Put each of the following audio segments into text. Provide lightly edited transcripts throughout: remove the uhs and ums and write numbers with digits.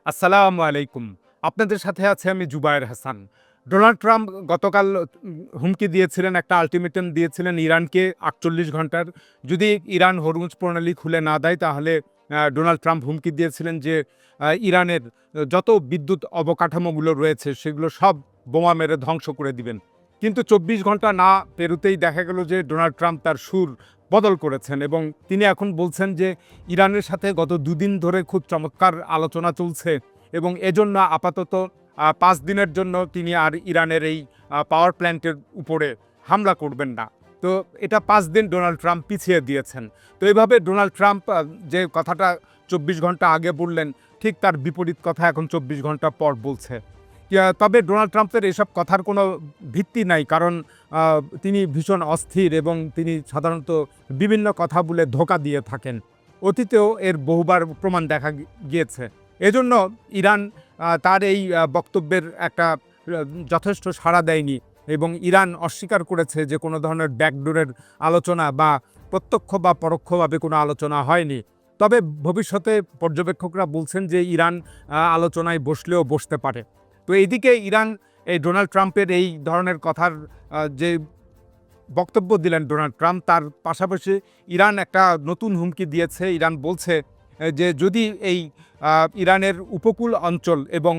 আসসালামু আলাইকুম। আপনাদের সাথে আছে আমি জুবায়ের হাসান। ডোনাল্ড ট্রাম্প গতকাল হুমকি দিয়েছিলেন, একটা আল্টিমেটাম দিয়েছিলেন ইরানকে ৪৮ ঘন্টার। যদি ইরান হরমুজ প্রণালী খুলে না দেয় তাহলে ডোনাল্ড ট্রাম্প হুমকি দিয়েছিলেন যে ইরানের যত বিদ্যুৎ অবকাঠামোগুলো রয়েছে সেগুলো সব বোমা মেরে ধ্বংস করে দিবেন। কিন্তু ২৪ ঘন্টা না পেরোতেই দেখা গেল যে ডোনাল্ড ট্রাম্প তার সুর বদল করেছেন এবং তিনি এখন বলছেন যে ইরানের সাথে গত দুদিন ধরে খুব চমৎকার আলোচনা চলছে এবং এজন্য আপাতত ৫ দিনের জন্য তিনি আর ইরানের এই পাওয়ার প্ল্যান্টের উপরে হামলা করবেন না। তো এটা ৫ দিন ডোনাল্ড ট্রাম্প পিছিয়ে দিয়েছেন। তো এভাবে ডোনাল্ড ট্রাম্প যে কথাটা ২৪ ঘন্টা আগে বললেন, ঠিক তার বিপরীত কথা এখন ২৪ ঘন্টা পর বলছে। তবে ডোনাল্ড ট্রাম্পের এসব কথার কোনো ভিত্তি নাই, কারণ তিনি ভীষণ অস্থির এবং তিনি সাধারণত বিভিন্ন কথা বলে ধোঁকা দিয়ে থাকেন। অতীতেও এর বহুবার প্রমাণ দেখা গিয়েছে। এজন্য ইরান তার এই বক্তব্যের একটা যথেষ্ট সাড়া দেয়নি এবং ইরান অস্বীকার করেছে যে কোনো ধরনের ব্যাকডোরের আলোচনা বা প্রত্যক্ষ বা পরোক্ষভাবে কোনো আলোচনা হয়নি। তবে ভবিষ্যতে পর্যবেক্ষকরা বলছেন যে ইরান আলোচনায় বসলেও বসতে পারে। তো এইদিকে ইরান এই ডোনাল্ড ট্রাম্পের এই ধরনের কথার যে বক্তব্য দিলেন ডোনাল্ড ট্রাম্প, তার পাশাপাশি ইরান একটা নতুন হুমকি দিয়েছে। ইরান বলছে যে যদি এই ইরানের উপকূল অঞ্চল এবং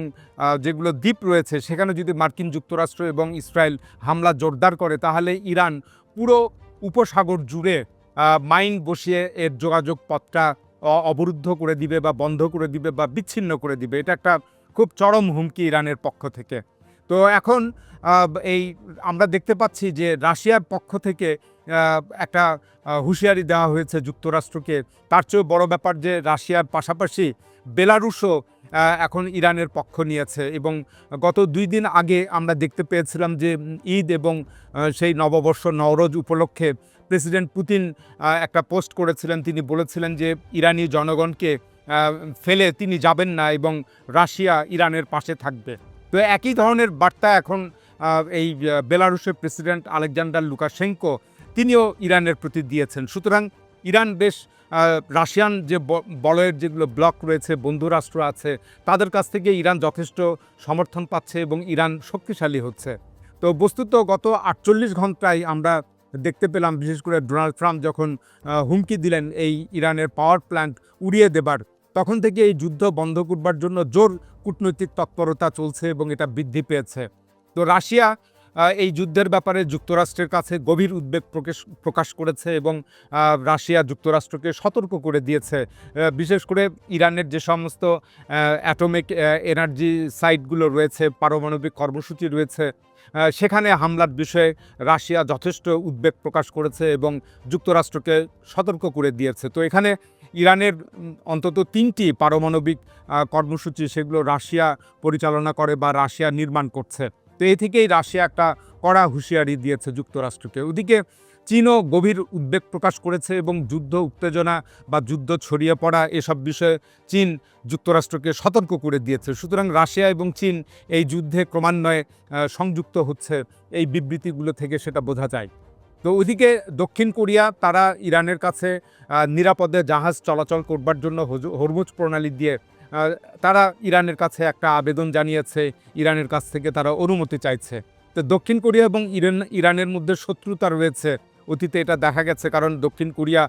যেগুলো দ্বীপ রয়েছে সেখানে যদি মার্কিন যুক্তরাষ্ট্র এবং ইসরায়েল হামলা জোরদার করে তাহলে ইরান পুরো উপসাগর জুড়ে মাইন বসিয়ে এর যোগাযোগ পথটা অবরুদ্ধ করে দিবে বা বন্ধ করে দিবে বা বিচ্ছিন্ন করে দিবে। এটা একটা খুব চরম হুমকি ইরানের পক্ষ থেকে। তো এখন এই আমরা দেখতে পাচ্ছি যে রাশিয়ার পক্ষ থেকে একটা হুঁশিয়ারি দেওয়া হয়েছে যুক্তরাষ্ট্রকে। তার চেয়েও বড় ব্যাপার যে রাশিয়ার পাশাপাশি বেলারুশও এখন ইরানের পক্ষ নিয়েছে এবং গত ২ দিন আগে আমরা দেখতে পেয়েছিলাম যে ঈদ এবং সেই নববর্ষ নওরোজ উপলক্ষে প্রেসিডেন্ট পুতিন একটা পোস্ট করেছিলেন। তিনি বলেছিলেন যে ইরানি জনগণকে ফেলে তিনি যাবেন না এবং রাশিয়া ইরানের পাশে থাকবে। তো একই ধরনের বার্তা এখন এই বেলারুশের প্রেসিডেন্ট আলেকজান্ডার লুকাশেঙ্কো তিনিও ইরানের প্রতি দিয়েছেন। সুতরাং ইরান বেশ রাশিয়ান যে বলয়ের যেগুলো ব্লক রয়েছে, বন্ধু রাষ্ট্র আছে, তাদের কাছ থেকে ইরান যথেষ্ট সমর্থন পাচ্ছে এবং ইরান শক্তিশালী হচ্ছে। তো বস্তুত গত ৪৮ ঘন্টায় আমরা দেখতে পেলাম, বিশেষ করে ডোনাল্ড ট্রাম্প যখন হুমকি দিলেন এই ইরানের পাওয়ার প্ল্যান্ট উড়িয়ে দেবার, তখন থেকে এই যুদ্ধ বন্ধ করবার জন্য জোর কূটনৈতিক তৎপরতা চলছে এবং এটা বৃদ্ধি পেয়েছে। তো রাশিয়া এই যুদ্ধের ব্যাপারে যুক্তরাষ্ট্রের কাছে গভীর উদ্বেগ প্রকাশ করেছে এবং রাশিয়া যুক্তরাষ্ট্রকে সতর্ক করে দিয়েছে। বিশেষ করে ইরানের যে সমস্ত অ্যাটমিক এনার্জি সাইটগুলো রয়েছে, পারমাণবিক কর্মসূচি রয়েছে, সেখানে হামলার বিষয়ে রাশিয়া যথেষ্ট উদ্বেগ প্রকাশ করেছে এবং যুক্তরাষ্ট্রকে সতর্ক করে দিয়েছে। তো এখানে ইরানের অন্তত ৩টি পারমাণবিক কর্মসূচি, সেগুলো রাশিয়া পরিচালনা করে বা রাশিয়া নির্মাণ করছে। তো এই থেকেই রাশিয়া একটা কড়া হুঁশিয়ারি দিয়েছে যুক্তরাষ্ট্রকে। ওদিকে চীনও গভীর উদ্বেগ প্রকাশ করেছে এবং যুদ্ধ উত্তেজনা বা যুদ্ধ ছড়িয়ে পড়া এসব বিষয়ে চীন যুক্তরাষ্ট্রকে সতর্ক করে দিয়েছে। সুতরাং রাশিয়া এবং চীন এই যুদ্ধে ক্রমান্বয়ে সংযুক্ত হচ্ছে, এই বিবৃতিগুলো থেকে সেটা বোঝা যায়। তো ওইদিকে দক্ষিণ কোরিয়া তারা ইরানের কাছে নিরাপদে জাহাজ চলাচল করবার জন্য হরমুজ প্রণালী দিয়ে তারা ইরানের কাছে একটা আবেদন জানিয়েছে, ইরানের কাছ থেকে তারা অনুমতি চাইছে। তো দক্ষিণ কোরিয়া এবং ইরানের মধ্যে শত্রুতা রয়েছে, অতীতে এটা দেখা গেছে, কারণ দক্ষিণ কোরিয়া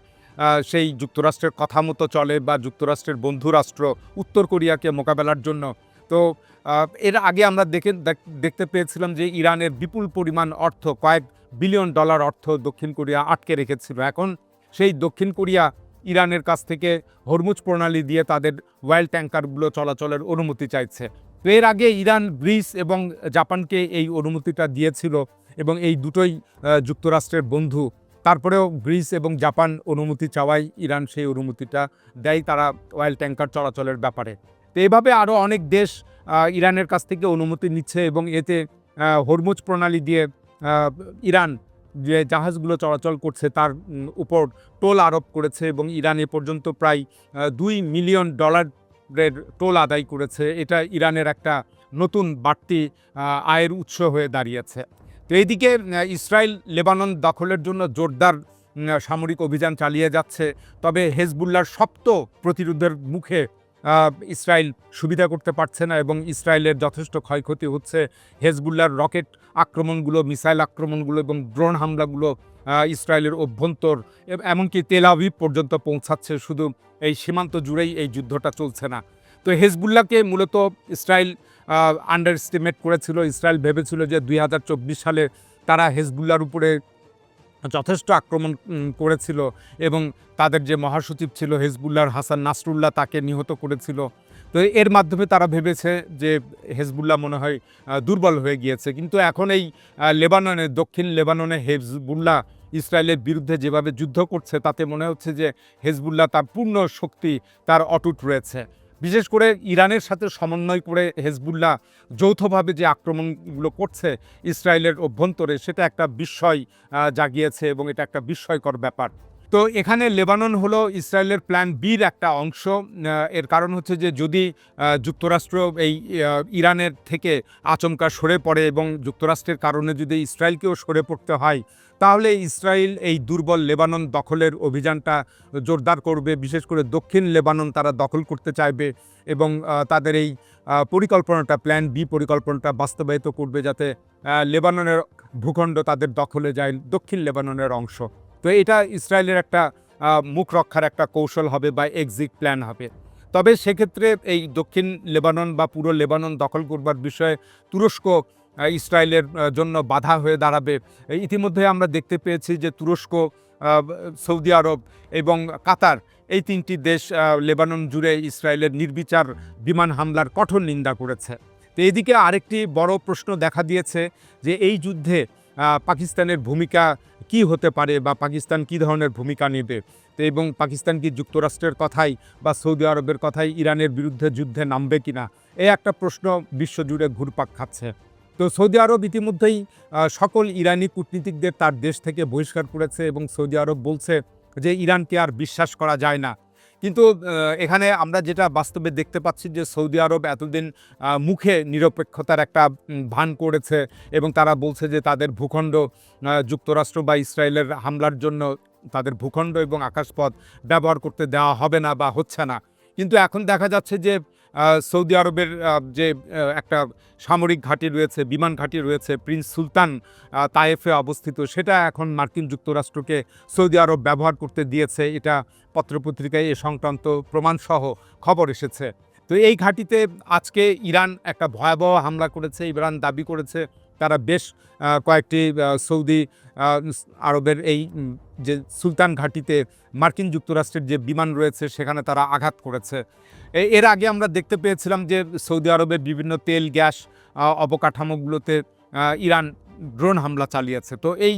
সেই যুক্তরাষ্ট্রের কথা মতো চলে বা যুক্তরাষ্ট্রের বন্ধু রাষ্ট্র উত্তর কোরিয়াকে মোকাবেলার জন্য। তো এর আগে আমরা দেখতে পেয়েছিলাম যে ইরানের বিপুল পরিমাণ অর্থ, কয়েক বিলিয়ন ডলার অর্থ দক্ষিণ কোরিয়া আটকে রেখেছিল। এখন সেই দক্ষিণ কোরিয়া ইরানের কাছ থেকে হরমুজ প্রণালী দিয়ে তাদের অয়েল ট্যাঙ্কারগুলো চলাচলের অনুমতি চাইছে। তো এর আগে ইরান, গ্রিস এবং জাপানকে এই অনুমতিটা দিয়েছিল এবং এই দুটোই যুক্তরাষ্ট্রের বন্ধু। তারপরেও গ্রিস এবং জাপান অনুমতি চাওয়ায় ইরান সেই অনুমতিটা দেয় তারা অয়েল ট্যাঙ্কার চলাচলের ব্যাপারে। তো এভাবে আরও অনেক দেশ ইরানের কাছ থেকে অনুমতি নিচ্ছে এবং এতে হরমুজ প্রণালী দিয়ে ইরান যে জাহাজগুলো চলাচল করছে তার উপর টোল আরোপ করেছে এবং ইরান এ পর্যন্ত প্রায় $2 মিলিয়ন টোল আদায় করেছে। এটা ইরানের একটা নতুন বাড়তি আয়ের উৎস হয়ে দাঁড়িয়েছে। তো এইদিকে ইসরায়েল লেবানন দখলের জন্য জোরদার সামরিক অভিযান চালিয়ে যাচ্ছে। তবে হেজবুল্লাহর শক্ত প্রতিরোধের মুখে ইসরায়েল সুবিধা করতে পারছে না এবং ইসরায়েলের যথেষ্ট ক্ষয়ক্ষতি হচ্ছে। হেজবুল্লাহর রকেট আক্রমণগুলো, মিসাইল আক্রমণগুলো এবং ড্রোন হামলাগুলো ইসরায়েলের অভ্যন্তর এমনকি তেল আবিব পর্যন্ত পৌঁছাচ্ছে। শুধু এই সীমান্ত জুড়েই এই যুদ্ধটা চলছে না। তো হেজবুল্লাহকে মূলত ইসরায়েল আন্ডার এস্টিমেট করেছিল। ইসরায়েল ভেবেছিল যে 2024 সালে তারা হেজবুল্লাহর উপরে যথেষ্ট আক্রমণ করেছিল এবং তাদের যে মহাসচিব ছিল হেজবুল্লাহর হাসান নাসরুল্লাহ তাকে নিহত করেছিল। তো এর মাধ্যমে তারা ভেবেছে যে হেজবুল্লাহ মনে হয় দুর্বল হয়ে গিয়েছে। কিন্তু এখন এই লেবাননে, দক্ষিণ লেবাননে হেজবুল্লাহ ইসরায়েলের বিরুদ্ধে যেভাবে যুদ্ধ করছে তাতে মনে হচ্ছে যে হেজবুল্লাহ তার পূর্ণ শক্তি তার অটুট রয়েছে। বিশেষ করে ইরানের সাথে সমন্বয় করে হেজবুল্লাহ যৌথভাবে যে আক্রমণগুলো করছে ইসরায়েলের অভ্যন্তরে, সেটা একটা বিস্ময় জাগিয়েছে এবং এটা একটা বিস্ময়কর ব্যাপার। তো এখানে লেবানন হলো ইসরায়েলের প্ল্যান বির একটা অংশ। এর কারণ হচ্ছে যে যদি যুক্তরাষ্ট্র এই ইরানের থেকে আচমকা সরে পড়ে এবং যুক্তরাষ্ট্রের কারণে যদি ইসরায়েলকেও সরে পড়তে হয়, তাহলে ইসরায়েল এই দুর্বল লেবানন দখলের অভিযানটা জোরদার করবে। বিশেষ করে দক্ষিণ লেবানন তারা দখল করতে চাইবে এবং তাদের এই পরিকল্পনাটা, প্ল্যান বি পরিকল্পনাটা বাস্তবায়িত করবে যাতে লেবাননের ভূখণ্ড তাদের দখলে যায়, দক্ষিণ লেবাননের অংশ। তো এটা ইসরায়েলের একটা মুখ রক্ষার একটা কৌশল হবে বা এক্সিট প্ল্যান হবে। তবে সেক্ষেত্রে এই দক্ষিণ লেবানন বা পুরো লেবানন দখল করবার বিষয়ে তুরস্ক ইসরায়েলের জন্য বাধা হয়ে দাঁড়াবে। ইতিমধ্যে আমরা দেখতে পেয়েছি যে তুরস্ক, সৌদি আরব এবং কাতার, এই তিনটি দেশ লেবানন জুড়ে ইসরায়েলের নির্বিচার বিমান হামলার কঠোর নিন্দা করেছে। তো এদিকে আরেকটি বড় প্রশ্ন দেখা দিয়েছে যে এই যুদ্ধে পাকিস্তানের ভূমিকা কি হতে পারে বা পাকিস্তান কী ধরনের ভূমিকা নেবে। তো এবং পাকিস্তান কি যুক্তরাষ্ট্রের কথাই বা সৌদি আরবের কথাই ইরানের বিরুদ্ধে যুদ্ধে নামবে কিনা, এই একটা প্রশ্ন বিশ্বজুড়ে ঘুরপাক খাচ্ছে। তো সৌদি আরব ইতিমধ্যেই সকল ইরানি কূটনীতিকদের তার দেশ থেকে বহিষ্কার করেছে এবং সৌদি আরব বলছে যে ইরানকে আর বিশ্বাস করা যায় না। কিন্তু এখানে আমরা যেটা বাস্তবে দেখতে পাচ্ছি যে সৌদি আরব এতদিন মুখে নিরপেক্ষতার একটা ভান করেছে এবং তারা বলছে যে তাদের ভূখণ্ড যুক্তরাষ্ট্র বা ইসরায়েলের হামলার জন্য তাদের ভূখণ্ড এবং আকাশপথ ব্যবহার করতে দেওয়া হবে না বা হচ্ছে না। কিন্তু এখন দেখা যাচ্ছে যে সৌদি আরবের যে একটা সামরিক ঘাঁটি রয়েছে, বিমান ঘাঁটি রয়েছে, প্রিন্স সুলতান তায়েফে অবস্থিত, সেটা এখন মার্কিন যুক্তরাষ্ট্রকে সৌদি আরব ব্যবহার করতে দিয়েছে। এটা পত্রপত্রিকায় এ সংক্রান্ত প্রমাণসহ খবর এসেছে। তো এই ঘাঁটিতে আজকে ইরান একটা ভয়াবহ হামলা করেছে। ইরান দাবি করেছে তারা বেশ কয়েকটি সৌদি আরবের এই যে সুলতান ঘাঁটিতে মার্কিন যুক্তরাষ্ট্রের যে বিমান রয়েছে সেখানে তারা আঘাত করেছে। এর আগে আমরা দেখতে পেয়েছিলাম যে সৌদি আরবের বিভিন্ন তেল, গ্যাস অবকাঠামোগুলোতে ইরান ড্রোন হামলা চালিয়েছে। তো এই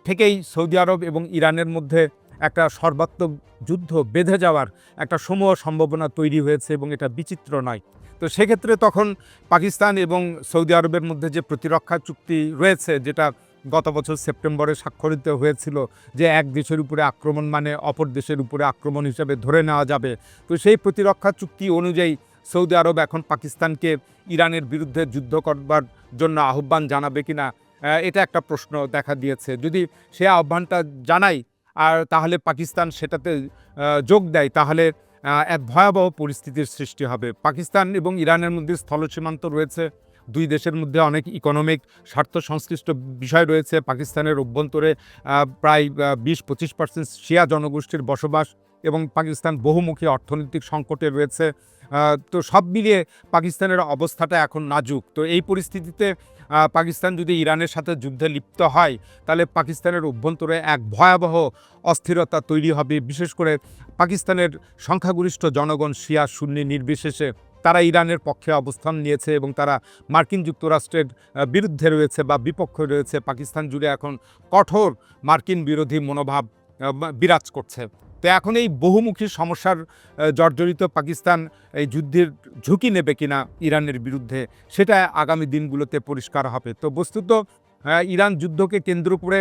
থেকেই সৌদি আরব এবং ইরানের মধ্যে একটা সর্বাত্মক যুদ্ধ বেঁধে যাওয়ার একটা সমূহ সম্ভাবনা তৈরি হয়েছে এবং এটা বিচিত্র নয়। তো সেক্ষেত্রে তখন পাকিস্তান এবং সৌদি আরবের মধ্যে যে প্রতিরক্ষা চুক্তি রয়েছে, যেটা গত বছর সেপ্টেম্বরে স্বাক্ষরিত হয়েছিল যে এক দেশের উপরে আক্রমণ মানে অপর দেশের উপরে আক্রমণ হিসাবে ধরে নেওয়া যাবে, তো সেই প্রতিরক্ষা চুক্তি অনুযায়ী সৌদি আরব এখন পাকিস্তানকে ইরানের বিরুদ্ধে যুদ্ধ করবার জন্য আহ্বান জানাবে কিনা, এটা একটা প্রশ্ন দেখা দিয়েছে। যদি সে আহ্বানটা জানায় আর তাহলে পাকিস্তান সেটাতে যোগ দেয়, তাহলে এক ভয়াবহ পরিস্থিতির সৃষ্টি হবে। পাকিস্তান এবং ইরানের মধ্যে স্থল সীমান্ত রয়েছে, দুই দেশের মধ্যে অনেক ইকোনমিক স্বার্থ সংশ্লিষ্ট বিষয় রয়েছে। পাকিস্তানের অভ্যন্তরে প্রায় 20-25% শিয়া জনগোষ্ঠীর বসবাস এবং পাকিস্তান বহুমুখী অর্থনৈতিক সংকটে রয়েছে। তো সব মিলিয়ে পাকিস্তানের অবস্থাটা এখন নাজুক। তো এই পরিস্থিতিতে পাকিস্তান যদি ইরানের সাথে যুদ্ধে লিপ্ত হয় তাহলে পাকিস্তানের অভ্যন্তরে এক ভয়াবহ অস্থিরতা তৈরি হবে। বিশেষ করে পাকিস্তানের সংখ্যাগরিষ্ঠ জনগণ শিয়া সুন্নি নির্বিশেষে তারা ইরানের পক্ষে অবস্থান নিয়েছে এবং তারা মার্কিন যুক্তরাষ্ট্রের বিরুদ্ধে রয়েছে বা বিপক্ষে রয়েছে। পাকিস্তান জুড়ে এখন কঠোর মার্কিন বিরোধী মনোভাব বিরাজ করছে। তো এখন এই বহুমুখী সমস্যার জর্জরিত পাকিস্তান এই যুদ্ধের ঝুঁকি নেবে কিনা ইরানের বিরুদ্ধে, সেটা আগামী দিনগুলোতে পরিষ্কার হবে। তো বস্তুত ইরান যুদ্ধকে কেন্দ্র করে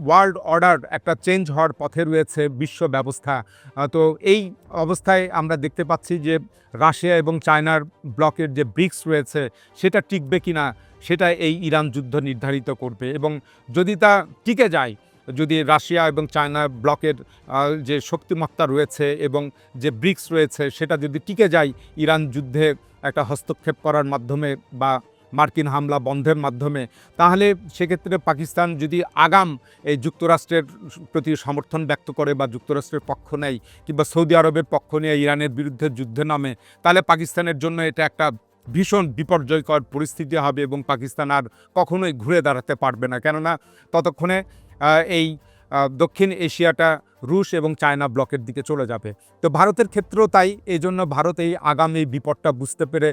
ওয়ার্ল্ড অর্ডার একটা চেঞ্জ হওয়ার পথে রয়েছে বিশ্ব ব্যবস্থা। তো এই অবস্থায় আমরা দেখতে পাচ্ছি যে রাশিয়া এবং চায়নার ব্লকের যে ব্রিক্স রয়েছে সেটা টিকবে কিনা, সেটা এই ইরান যুদ্ধ নির্ধারিত করবে এবং যদি তা টিকে যায় যদি রাশিয়া এবং চায়না ব্লকের যে শক্তিমত্তা রয়েছে এবং যে ব্রিক্স রয়েছে সেটা যদি টিকে যায় ইরান যুদ্ধে একটা হস্তক্ষেপ করার মাধ্যমে বা মার্কিন হামলা বন্ধের মাধ্যমে, তাহলে সেক্ষেত্রে পাকিস্তান যদি আগাম এই যুক্তরাষ্ট্রের প্রতি সমর্থন ব্যক্ত করে বা যুক্তরাষ্ট্রের পক্ষ নেয় কিংবা সৌদি আরবের পক্ষ নিয়ে ইরানের বিরুদ্ধে যুদ্ধে নামে, তাহলে পাকিস্তানের জন্য এটা একটা ভীষণ বিপর্যয়কর পরিস্থিতি হবে এবং পাকিস্তান আর কখনোই ঘুরে দাঁড়াতে পারবে না। কেননা ততক্ষণে এই দক্ষিণ এশিয়াটা রুশ এবং চায়না ব্লকের দিকে চলে যাবে। তো ভারতের ক্ষেত্রেও তাই। এই জন্য ভারত এই আগামী বিপদটা বুঝতে পেরে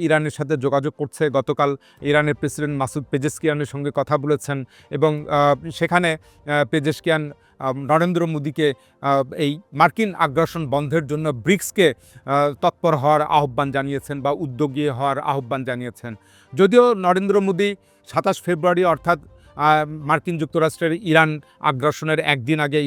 ইরানের সাথে যোগাযোগ করছে। গতকাল ইরানের প্রেসিডেন্ট মাসুদ পেজেশকিয়ানের সঙ্গে কথা বলেছেন এবং সেখানে পেজেশকিয়ান নরেন্দ্র মোদীকে এই মার্কিন আগ্রাসন বন্ধের জন্য ব্রিক্সকে তৎপর হওয়ার আহ্বান জানিয়েছেন বা উদ্যোগী হওয়ার আহ্বান জানিয়েছেন। যদিও নরেন্দ্র মোদী ২৭ ফেব্রুয়ারি অর্থাৎ মার্কিন যুক্তরাষ্ট্রের ইরান আগ্রাসনের একদিন আগে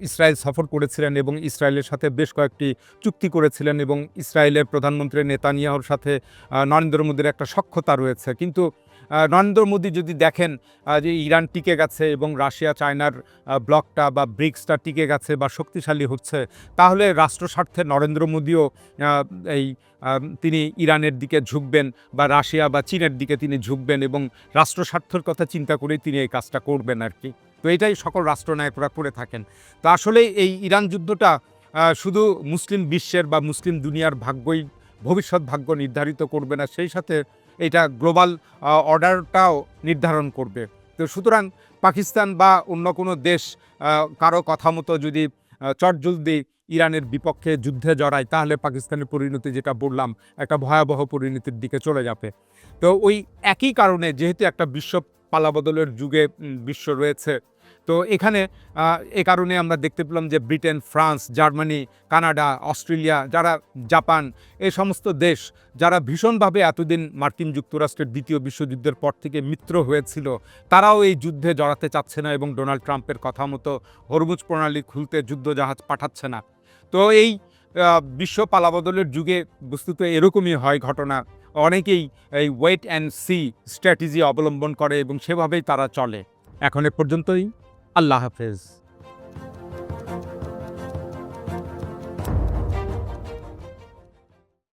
ইসরায়েল সফর করেছিলেন এবং ইসরায়েলের সাথে বেশ কয়েকটি চুক্তি করেছিলেন এবং ইসরায়েলের প্রধানমন্ত্রী নেতানিয়াহুর সাথে নরেন্দ্র মোদীর একটা সখ্যতা রয়েছে। কিন্তু নরেন্দ্র মোদী যদি দেখেন যে ইরান টিকে গেছে এবং রাশিয়া চায়নার ব্লকটা বা ব্রিক্সটা টিকে গেছে বা শক্তিশালী হচ্ছে, তাহলে রাষ্ট্রস্বার্থে নরেন্দ্র মোদীও তিনি ইরানের দিকে ঝুঁকবেন বা রাশিয়া বা চীনের দিকে তিনি ঝুঁকবেন এবং রাষ্ট্রস্বার্থের কথা চিন্তা করেই তিনি এই কাজটা করবেন আর কি। তো এটাই সকল রাষ্ট্রনায়করা করে থাকেন। তো আসলে এই ইরান যুদ্ধটা শুধু মুসলিম বিশ্বের বা মুসলিম দুনিয়ার ভাগ্যই ভবিষ্যৎ ভাগ্য নির্ধারিত করবে না, সেই সাথে এটা গ্লোবাল অর্ডারটাও নির্ধারণ করবে। তো সুতরাং পাকিস্তান বা অন্য কোনো দেশ কারো কথা মতো যদি চটজলদি ইরানের বিপক্ষে যুদ্ধে জড়ায়, তাহলে পাকিস্তানের পরিণতি যেটা বললাম একটা ভয়াবহ পরিণতির দিকে চলে যাবে। তো ওই একই কারণে যেহেতু একটা বিশ্ব পালাবদলের যুগে বিশ্ব রয়েছে, তো এখানে এ কারণে আমরা দেখতে পেলাম যে Britain, France, Germany, Canada, Australia, যারা জাপান, এই সমস্ত দেশ যারা ভীষণভাবে এতদিন মার্কিন যুক্তরাষ্ট্রের দ্বিতীয় বিশ্বযুদ্ধের পর থেকে মিত্র হয়েছিল, তারাও এই যুদ্ধে জড়াতে চাচ্ছে না এবং ডোনাল্ড ট্রাম্পের কথা মতো হরমুজ প্রণালী খুলতে যুদ্ধজাহাজ পাঠাচ্ছে না। তো এই বিশ্ব পালাবদলের যুগে বস্তুত এরকমই হয় ঘটনা। অনেকেই এই ওয়েট অ্যান্ড সি স্ট্র্যাটেজি অবলম্বন করে এবং সেভাবেই তারা চলে। এখন এ পর্যন্তই। আল্লাহ হাফেজ।